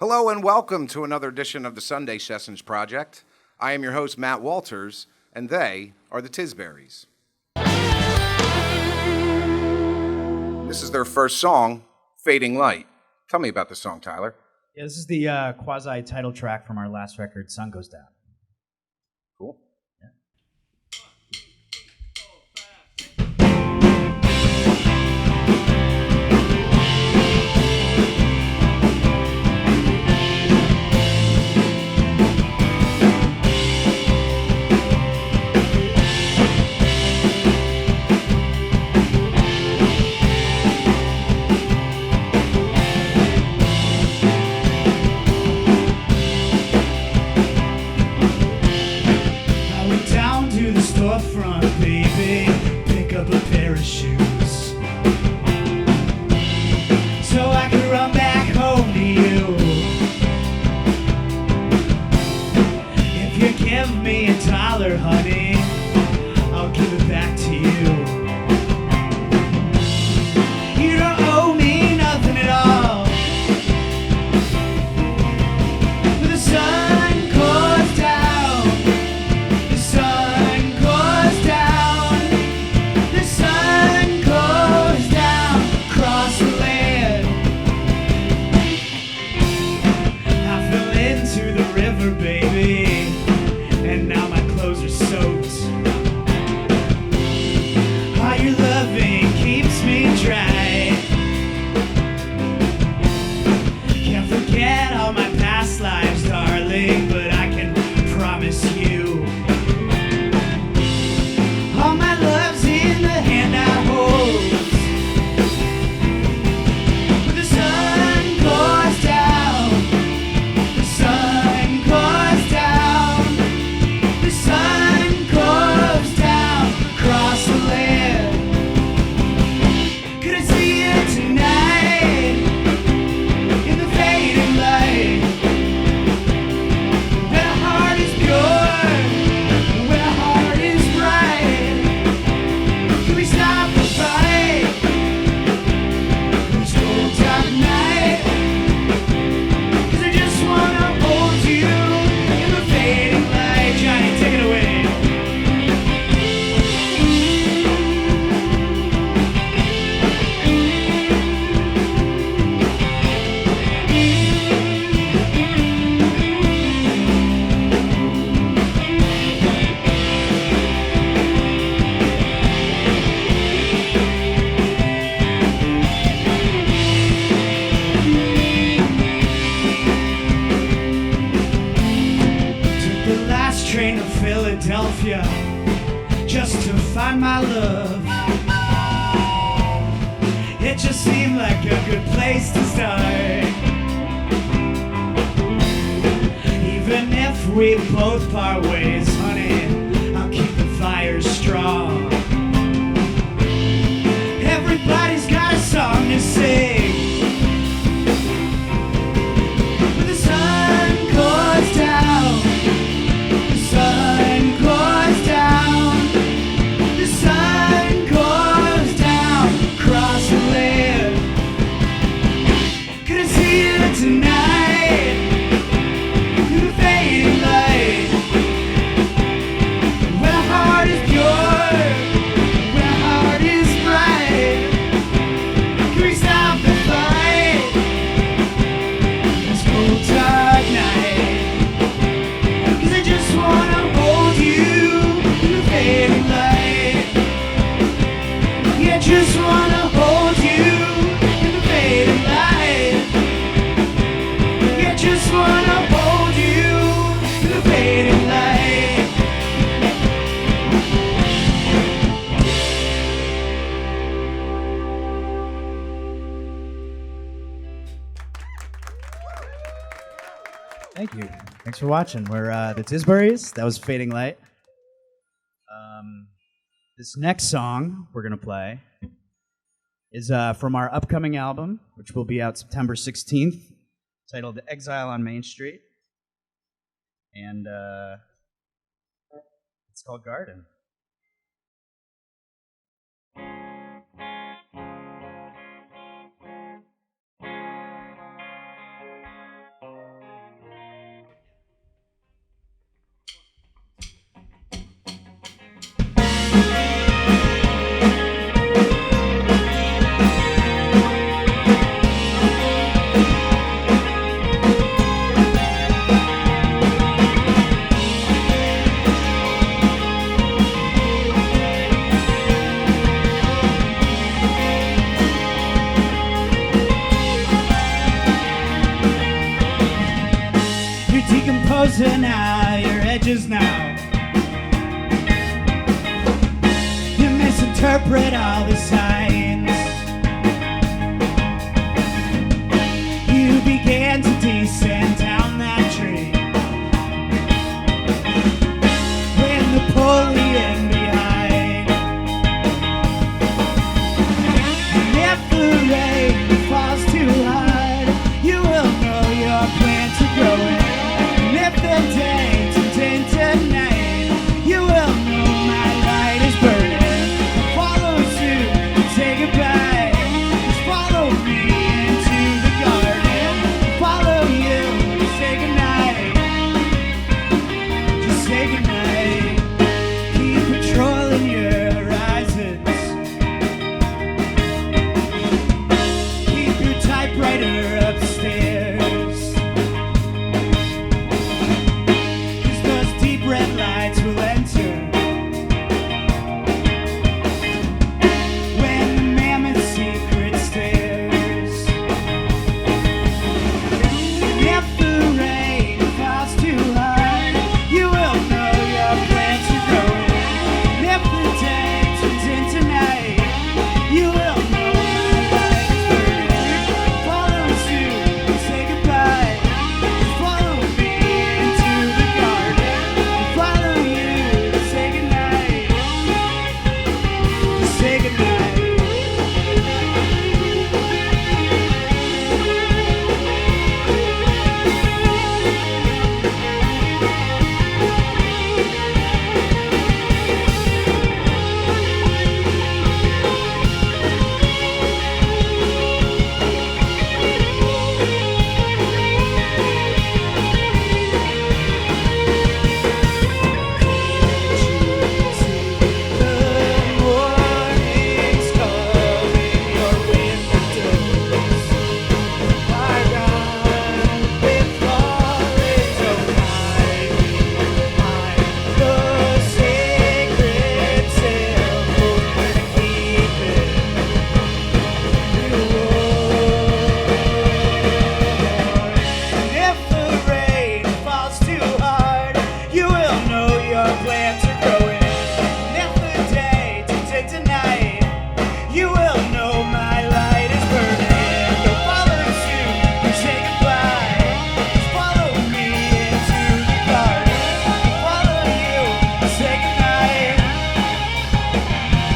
Hello and welcome to another edition of the Sunday Sessions Project. I am your host, Matt Walters, and they are the Tisburys. This is their first song, Fading Light. Tell me about this song, Tyler. Yeah, this is the quasi-title track from our last record, Sun Goes Down. Cool. Yeah. Front, baby, pick up a pair of shoes so I can run back home to you. If you give me $1, honey, I'll give it back to you. You don't owe me nothing at all, but the sun goes down, the sun baby, and now my clothes are soaked. All your loving keeps me dry. Can't forget all my past lives, darling, but I can promise you all my love's in the hand I hold. But the sun goes down, the sun across the land. Could I see it tonight in the fading light? When our heart is pure, when our heart is bright, can we stop the fight this cold dark night? 'Cause I just wanna hold you in the fading light. Johnny, take it away. Train to Philadelphia just to find my love. It just seemed like a good place to start. Even if we both part ways, honey, I'll keep the fire strong. Everybody's got a song to sing, but the sun goes down. Sun goes down, the sun goes down across the land. Could I see it tonight through the fading light? When our heart is pure, when our heart is bright, can we stop the fight this cold dark night? 'Cause I just wanna hold you in the fading light. Yeah, just wanna hold you in the fading light. Yeah, just wanna hold you in the fading light. Thank you. Thanks for watching. We're the Tisburys. That was Fading Light. This next song we're going to play is from our upcoming album, which will be out September 16th, titled EXILE on Main Street. And it's called Garden. frozen out your edges now. You misinterpret all the signs. You began to descend down that tree when Napoleon behind. And if the rain falls too hard, you will know your plants are growing. And if the day turns into night, you will know my light is burning. Follow suit and say goodbye. Just follow me into the garden. Follow you and say goodnight. Just say goodnight. Keep patrolling your horizons. Keep your typewriter upstairs. 'Cause those deep red lights will enter when the mammoth secret stares. And if the rain falls too hard, you will know your plants are growing. And if the day turns into night, you will know my light is burning. Follow suit and say goodbye. Follow me into the garden. Follow you to say goodnight. To say goodnight. If the rain falls too hard, you will know your plants are growing. And if the day turns into night, you will know my light is burning. Don't follow suit and say goodbye. Just follow me into the garden. Follow you and say goodnight.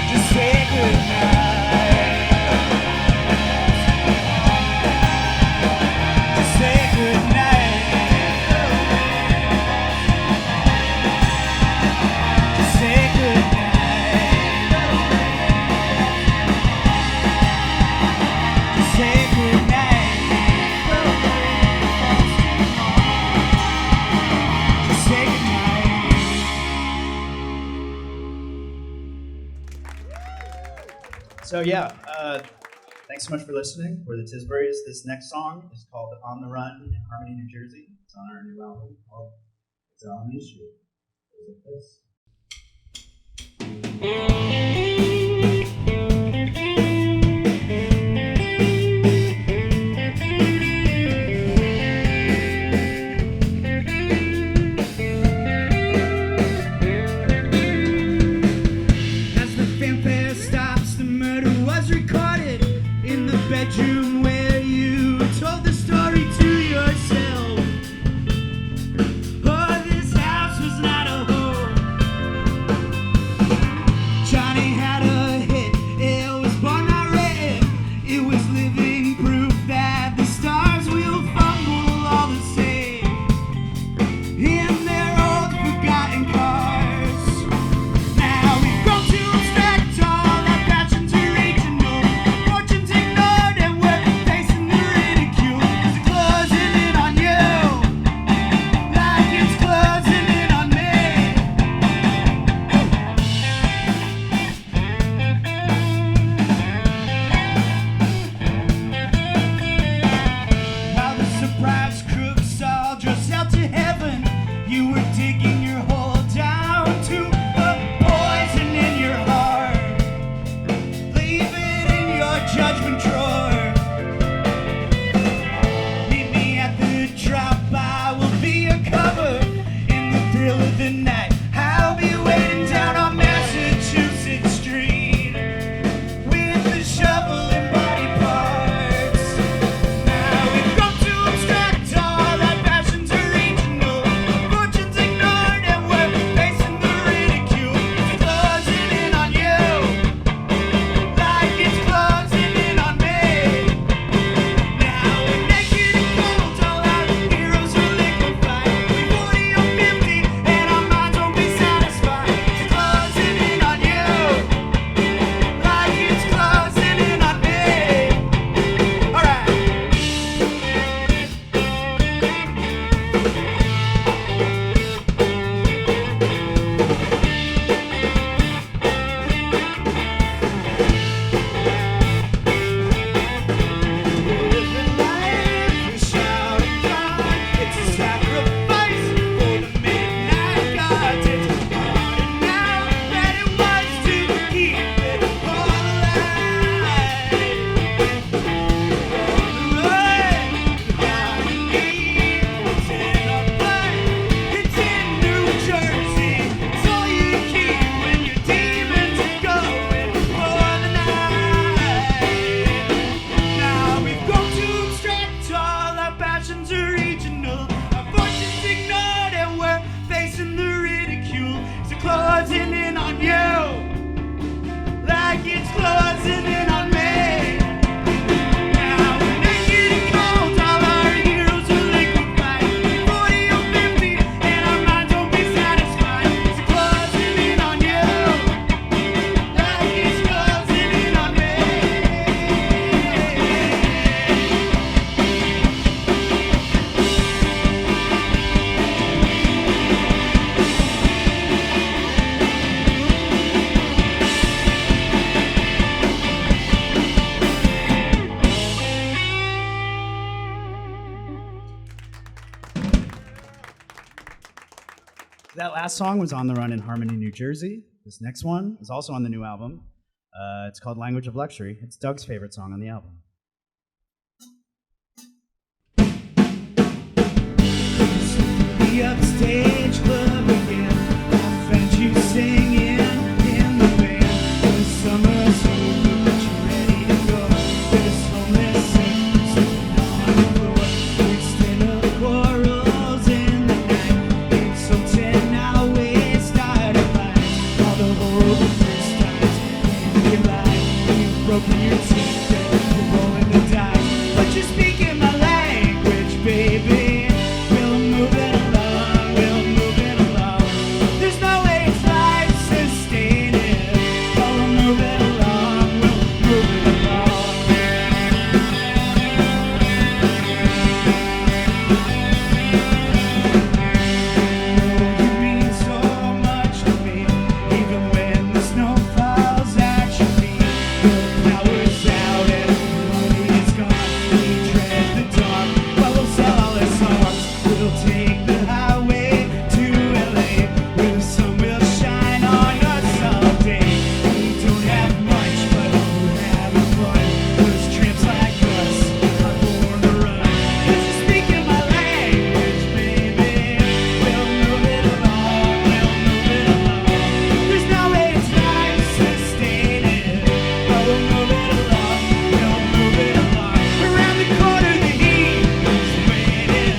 Just say goodnight. Just say goodnight. Just say goodnight. Just say goodnight. Just say goodnight. So yeah, thanks so much for listening. We're the Tisburys. This next song is called "On the Run" in Harmony, New Jersey. It's on our new album called "EXILE on Main Street." Goes like this. As the fanfare stops, the murder was recorded in the bedroom where you told the story to yourself. Oh, this house was not a home. Johnny That last song was On the Run in Harmony, New Jersey. This next one is also on the new album. It's called Language of Luxury. It's Doug's favorite song on the album. The upstage club again. I found you singing in the band. The summer's over, but you're ready to go. This homeless sitting on the floor. Mixed in the quarrels in the night. It's so 10 always start a fight. All the horrible first times in your life. You've broken your teeth and you're rolling the dice. But you're speaking my language, baby. We'll move it along, we'll move it along. There's no way it's life sustaining. Oh, we'll move it along, we'll move it along. You mean so much to me, even when the snow falls at your feet. The power's out and the money is gone. We tread the dark, but we'll sell all our songs. We'll take the highway to LA, where the sun will shine on us all day. We don't have much, but we're having fun. Those tramps like us are born to run. 'Cause you're speaking my language, baby. We'll move it along, we'll move it along. There's no way it's life sustaining. But we'll move it along, we'll move it along. Around the corner the heat is waiting.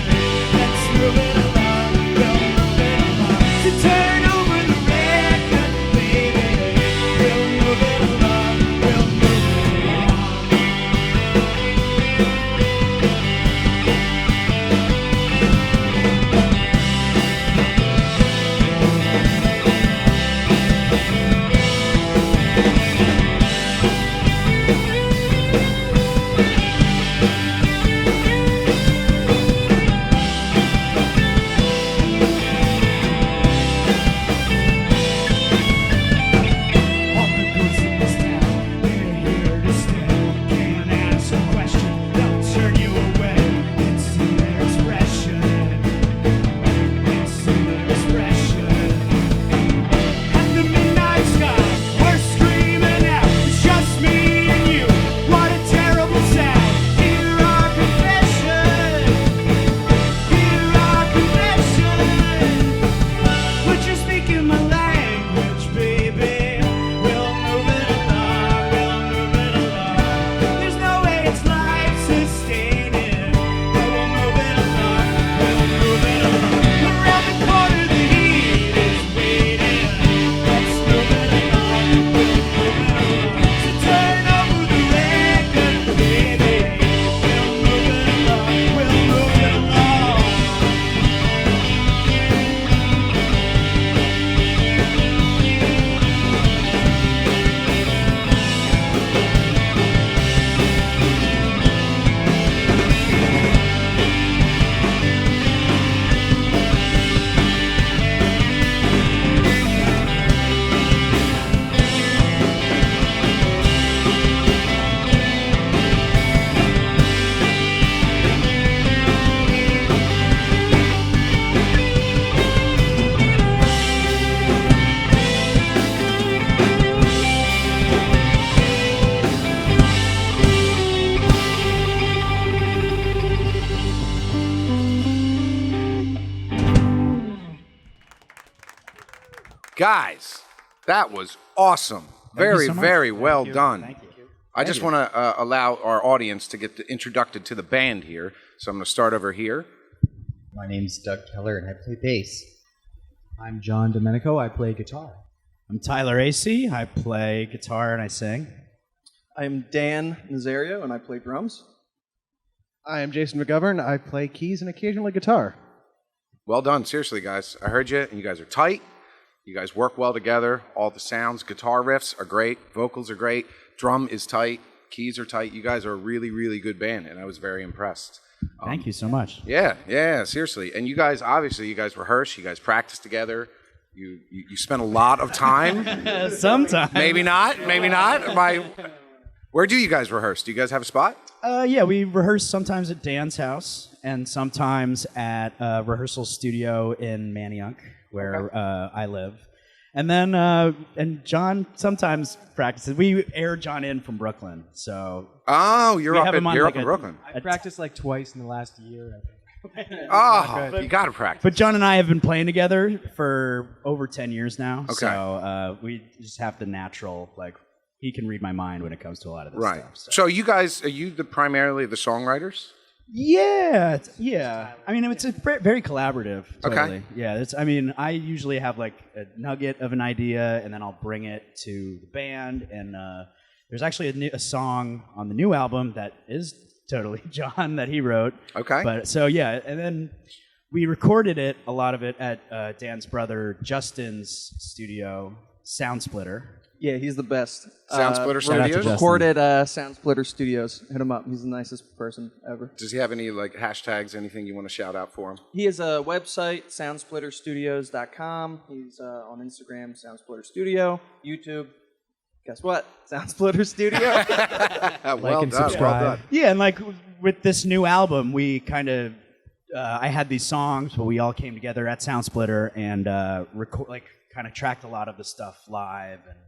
Let's move it along, we'll move it along. So turn over the record, baby. We'll move it along, we'll move it along. All the goods in this town, they're here to stay. Can't ask a question, they'll turn you away. It's in their expression. It's in their expression. And the midnight sky, we're screaming out. It's just me and you. What a terrible sound. Hear our confession. Hear our confession. But you're speaking my language, baby. We'll move it along, we'll move it along. There's no way it's life sustaining. But we'll move it along, we'll move it along. Around the corner the heat is waiting. Let's move it along, we'll move it along. So turn over the record, baby. We'll move it along, we'll move it along. Guys, that was awesome. Very, so much. very Thank well you. done. Thank you. I just want to allow our audience to get introduced to the band here. So I'm going to start over here. My name's Doug Keller, and I play bass. I'm John Domenico. I play guitar. I'm Tyler Asay. I play guitar and I sing. I'm Dan Nazario, and I play drums. I am Jason McGovern. I play keys and occasionally guitar. Well done. Seriously, guys. I heard you, and you guys are tight. You guys work well together. All the sounds, guitar riffs are great. Vocals are great. Drum is tight. Keys are tight. You guys are a really, really good band, and I was very impressed. Thank you so much. Yeah, seriously. And you guys, obviously, you guys rehearse. You guys practice together. You spend a lot of time. Sometimes. Maybe not. Where do you guys rehearse? Do you guys have a spot? Yeah, we rehearse sometimes at Dan's house and sometimes at a rehearsal studio in Manayunk. where I live. And then, and John sometimes practices. We air John in from Brooklyn, so. Oh, you're We up have him on in like a- Brooklyn. I practiced like twice in the last year. I think. Oh, you got to practice. But John and I have been playing together for over 10 years now. Okay. So we just have the natural, like, he can read my mind when it comes to a lot of this Right. stuff. So you guys, are you primarily the songwriters? Yeah, yeah. I mean, it's very collaborative. Okay. Totally. Yeah, I mean, I usually have like a nugget of an idea, and then I'll bring it to the band. And there's actually a song on the new album that is totally John that he wrote. Okay. But so yeah, and then we recorded a lot of it at Dan's brother Justin's studio, Sound Splitter. Yeah, he's the best. Sound Splitter shout out to Studios? Justin. Recorded Sound Splitter Studios. Hit him up. He's the nicest person ever. Does he have any like hashtags, anything you want to shout out for him? He has a website, soundsplitterstudios.com. He's on Instagram, Sound Splitter Studio, YouTube. Guess what? Sound Splitter Studio. Well and done, subscribe. well done. Yeah, and like with this new album, we kind of I had these songs, but we all came together at Sound Splitter and kind of tracked a lot of the stuff live and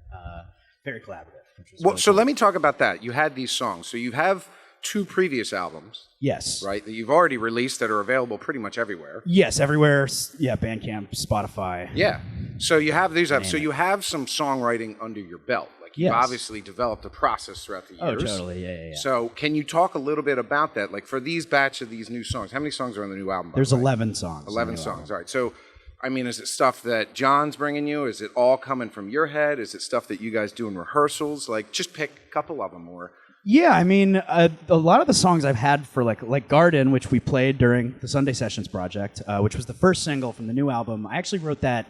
very collaborative. Which was Well, really so cool. let me talk about that. You had these songs. So you have 2 previous albums, Yes. right, that you've already released that are available pretty much everywhere. Yes, everywhere. Yeah, Bandcamp, Spotify. Yeah. So you have these up. So you have some songwriting under your belt. Like you've Yes. obviously developed a process throughout the Oh, years. totally. Yeah. So can you talk a little bit about that? Like for these batch of these new songs, how many songs are on the new album? by There's the way? 11 songs. on the 11 new songs. album. All right. So, I mean, is it stuff that John's bringing you? Is it all coming from your head? Is it stuff that you guys do in rehearsals? Like, just pick a couple of them. Or Yeah, I mean, a lot of the songs I've had for like Garden, which we played during the Sunday Sessions project, which was the first single from the new album. I actually wrote that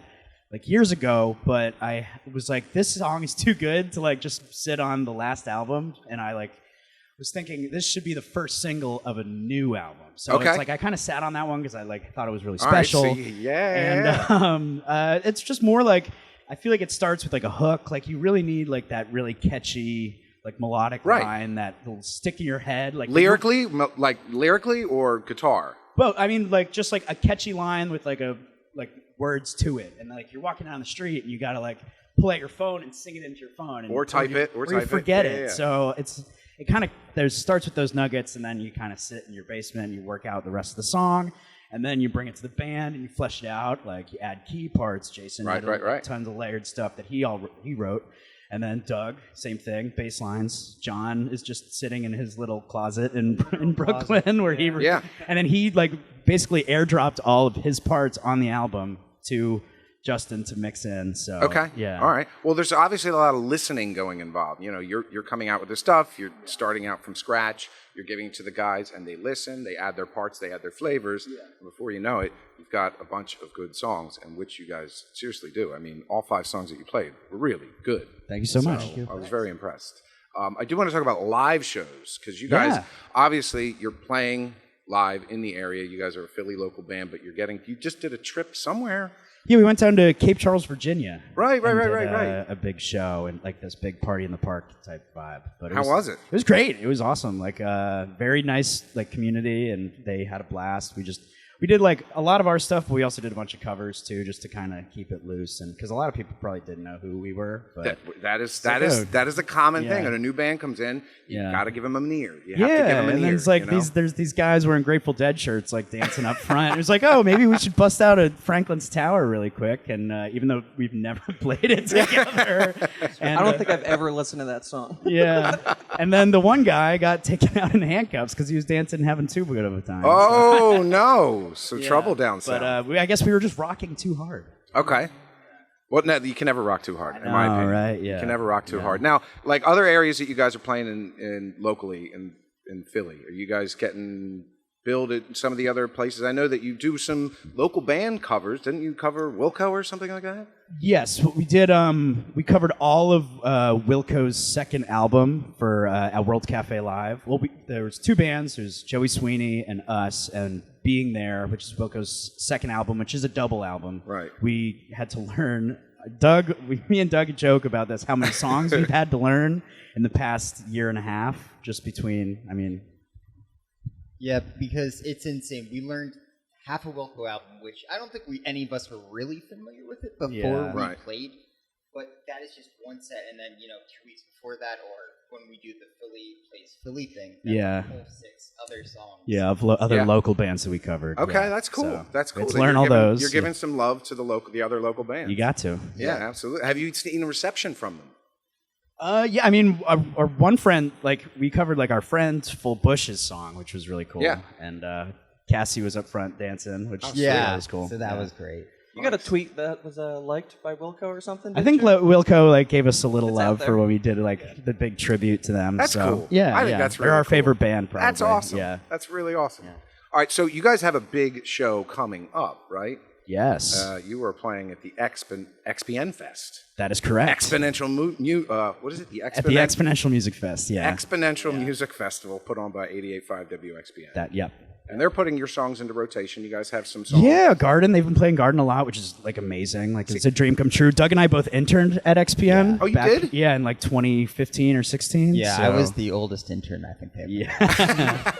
like years ago, but I was like, this song is too good to like just sit on the last album, and I like was thinking this should be the first single of a new album. So Okay. it's like I kind of sat on that one because I like thought it was really All right, special. so And it's just more like I feel like it starts with like a hook. Like you really need like that really catchy, like melodic Right. line that will stick in your head. Like lyrically or guitar? But I mean, like just like a catchy line with like words to it, and like you're walking down the street and you gotta like pull out your phone and sing it into your phone, and Or type it, or you type it. forget Yeah, it. yeah. So it kind of starts with those nuggets, and then you kind of sit in your basement and you work out the rest of the song, and then you bring it to the band and you flesh it out. Like you add key parts. Jason Right, did right. tons of layered stuff that he wrote. And then Doug, same thing, bass lines. John is just sitting in his little closet in Brooklyn where he Yeah. and then he like basically airdropped all of his parts on the album to Justin to mix in. So Okay. yeah. All right. Well, there's obviously a lot of listening going involved. You know, you're coming out with this stuff. You're starting out from scratch. You're giving it to the guys, and they listen. They add their parts. They add their flavors. And before you know it, you've got a bunch of good songs, and which you guys seriously do. I mean, all 5 songs that you played were really good. Thank you so much. I was very impressed. I do want to talk about live shows because you guys, Yeah. obviously, you're playing live in the area. You guys are a Philly local band, but you just did a trip somewhere. Yeah, we went down to Cape Charles, Virginia. Right. and did, a big show and like this big party in the park type vibe. But How was it? It was great. It was awesome. Like very nice like community, and they had a blast. We did like a lot of our stuff, but we also did a bunch of covers too, just to kind of keep it loose, and because a lot of people probably didn't know who we were. But That is a common thing. Yeah. When a new band comes in, you Yeah. got to give them an ear. You have to give them an and ear. then it's like you know? there's these guys wearing Grateful Dead shirts, like dancing up front. It was like, oh, maybe we should bust out a Franklin's Tower really quick, and even though we've never played it together, and, I don't think I've ever listened to that song. yeah. And then the one guy got taken out in handcuffs because he was dancing and having too good of a time. Oh no! So Yeah. trouble down But south. I guess we were just rocking too hard. Okay. Well, no, you can never rock too hard, in my know, opinion. right? Yeah. You can never rock too hard. Now, like other areas that you guys are playing in locally in Philly, are you guys getting billed at some of the other places? I know that you do some local band covers. Didn't you cover Wilco or something like that? Yes, we did. We covered all of Wilco's second album for at World Cafe Live. Well, there was 2 bands. There's Joey Sweeney and us, and Being There, which is Wilco's second album, which is a double album. Right. We had to learn. Me and Doug joke about this. How many songs we've had to learn in the past year and a half, just between. I mean, Yeah, because it's insane. We learned half a Wilco album, which I don't think any of us were really familiar with it before Yeah. we Right. played. But that is just one set, and then 2 weeks before that, or when we do the Philly plays Philly thing, that's Yeah. a whole 6 other songs. Yeah, of other Yeah. local bands that we covered. Okay, yeah. that's cool. So, That's cool. Let's that learn you're all giving- those. You're giving some love to the other local bands. You got to. Yeah, absolutely. Have you seen a reception from them? Yeah, I mean, our one friend, like, we covered, like, our friend Full Bush's song, which was really cool. Yeah. And Cassie was up front dancing, which Yeah, that was cool. so that Yeah. was great. You got a tweet that was liked by Wilco or something? I didn't think you? Wilco, like, gave us a little It's out love there. for when we did, like, the big tribute to them. That's so, cool. Yeah, I think yeah. that's They're really our cool. favorite band, probably. That's awesome. Yeah. That's really awesome. All right, so you guys have a big show coming up, right? Yes, You were playing at the XPN Fest. that is correct. Exponential what is it? The At the XPoNential Music Fest, yeah. XPoNential Music Festival put on by 88.5 WXPN. Yep. And they're putting your songs into rotation. You guys have some songs. Yeah, Garden. They've been playing Garden a lot, which is like amazing. Like it's a dream come true. Doug and I both interned at XPN. Oh, you did? Yeah, in like 2015 or 16. Yeah, so- I was the oldest intern, I think. Yeah.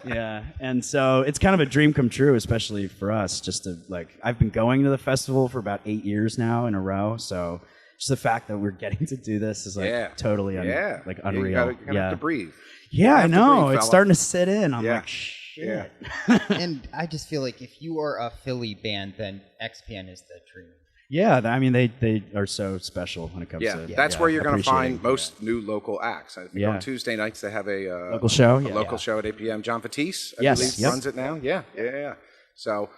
Yeah. And so it's kind of a dream come true, especially for us. Just to I've been going to the festival for about 8 years now in a row. So just the fact that we're getting to do this is totally Yeah. unreal. You're gonna have to breathe. Yeah, I have to know. breathe, It's fella. starting to sit in. I'm Yeah. like, shit. Yeah. And I just feel like if you are a Philly band, then XPN is the dream. Yeah, I mean, they are so special when it comes Yeah, to that's where you're going to appreciating- find most new local acts. I think Yeah. on Tuesday nights they have a Local show, a yeah. local show at 8 p.m. John Fatisse, I Yes, believe, yep. runs it now. Yeah. So,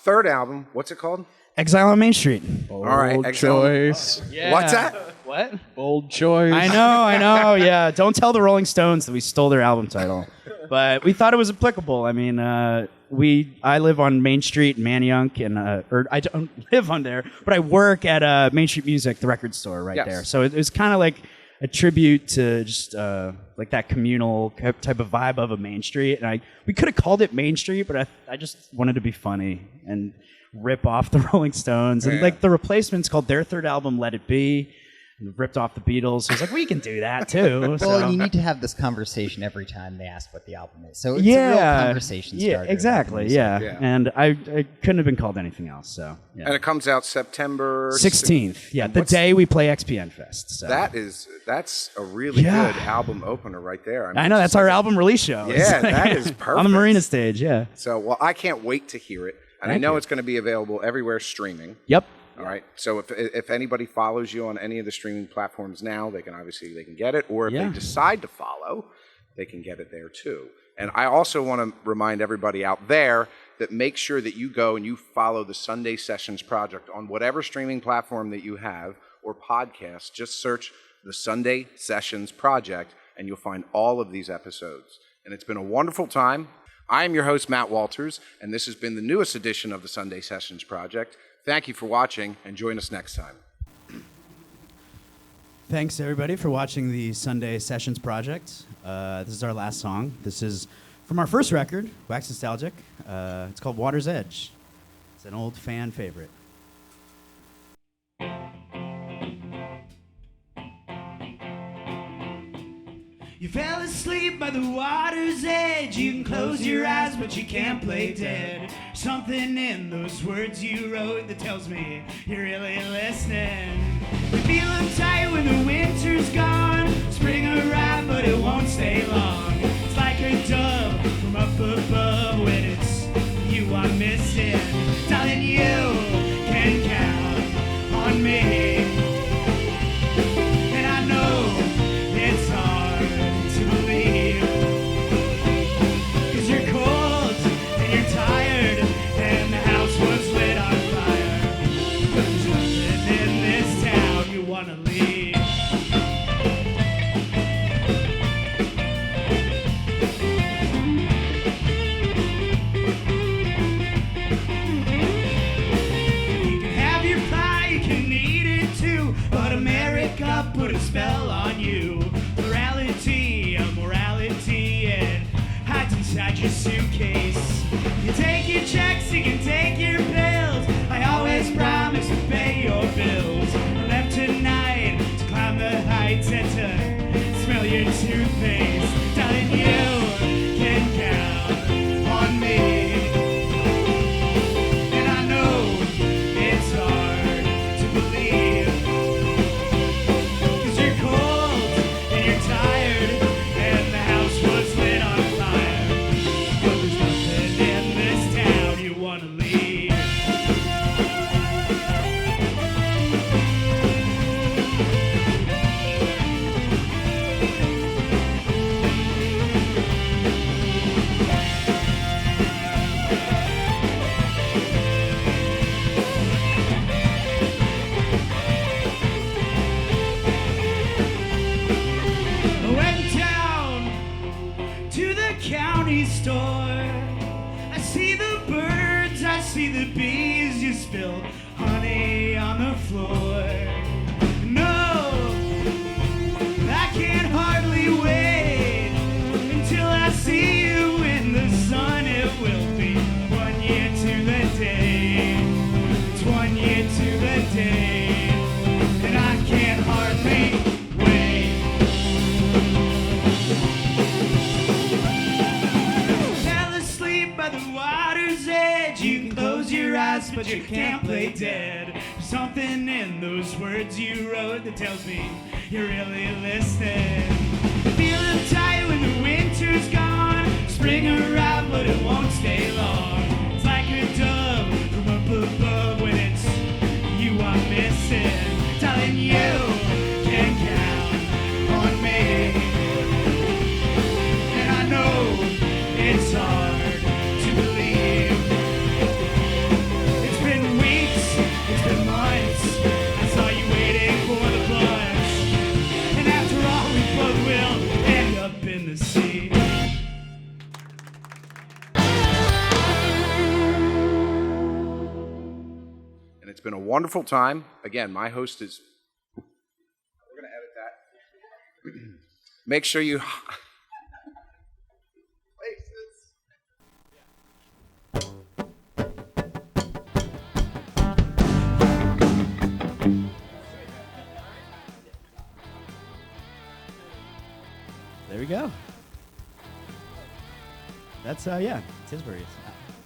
third album, what's it called? Exile on Main Street. All right, Bold Exile. choice. What's that? What? Bold choice. I know. Yeah, don't tell the Rolling Stones that we stole their album title, but we thought it was applicable. I mean, I live on Main Street in Manayunk, and or I don't live on there, but I work at Main Street Music, the record store right Yes. there. So it was kind of like a tribute to just like that communal type of vibe of a Main Street. And we could have called it Main Street, but I just wanted to be funny and rip off the Rolling Stones. And Yeah. like the Replacements called their third album Let It Be. And ripped off the Beatles. I was like, we can do that too. Well, So- you need to have this conversation every time they ask what the album is. So it's a yeah, real conversation yeah, starter. exactly. Yeah. Yeah. And I couldn't have been called anything else. So yeah. And it comes out September 16th. Yeah, And the what's- day we play XPN Fest. So. That's a really Yeah. good album opener right there. I know that's our album release show. Yeah, It's that is on perfect. the Marina Stage. Yeah. So, well, I can't wait to hear it, and I Thank know you. it's going to be available everywhere streaming. Yep. All right. So if anybody follows you on any of the streaming platforms now, they can get it, or if Yeah. they decide to follow, they can get it there too. And I also want to remind everybody out there that make sure that you go and you follow the Sunday Sessions Project on whatever streaming platform that you have or podcast. Just search the Sunday Sessions Project, and you'll find all of these episodes. And it's been a wonderful time. I am your host, Matt Walters, and this has been the newest edition of the Sunday Sessions Project. Thank you for watching, and join us next time. Thanks everybody for watching the Sunday Sessions Project. This is our last song. This is from our first record, Wax Nostalgic. It's called Water's Edge. It's an old fan favorite. You fell asleep by the water's edge. You can close your eyes, but you can't play dead. Something in those words you wrote that tells me you're really listening. You feel uptight when the winter's gone. Spring arrived, but it won't stay long. It's like a dove from up above when it's you I'm missing. Darling, you can count on me. And I know it's hard to believe, 'cause you're cold and you're tired and the house was lit on fire. There's nothing in this town you wanna leave. see the bees, you spill honey on the floor. No, I can't hardly wait until I see you in the sun. It will be 1 year to the day. It's 1 year to the day, and I can't hardly wait. Fell asleep by the water's edge. You can close your eyes, but you can't play dead. There's something in those words you wrote that tells me you're really listening. Feel uptight when the winter's gone. Spring arrived, but it won't stay long. It's like a dove from up above when it's you I'm missing. Telling you can count on me. And I know it's hard to believe. It's been weeks, it's been months. I saw you waiting for the bus. And after all, we both will end up in the sea. And it's been a wonderful time. Again, my host is. We're going to edit that. Make sure you. There we go. That's yeah, Tisburys.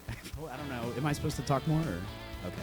I don't know. Am I supposed to talk more or? Okay.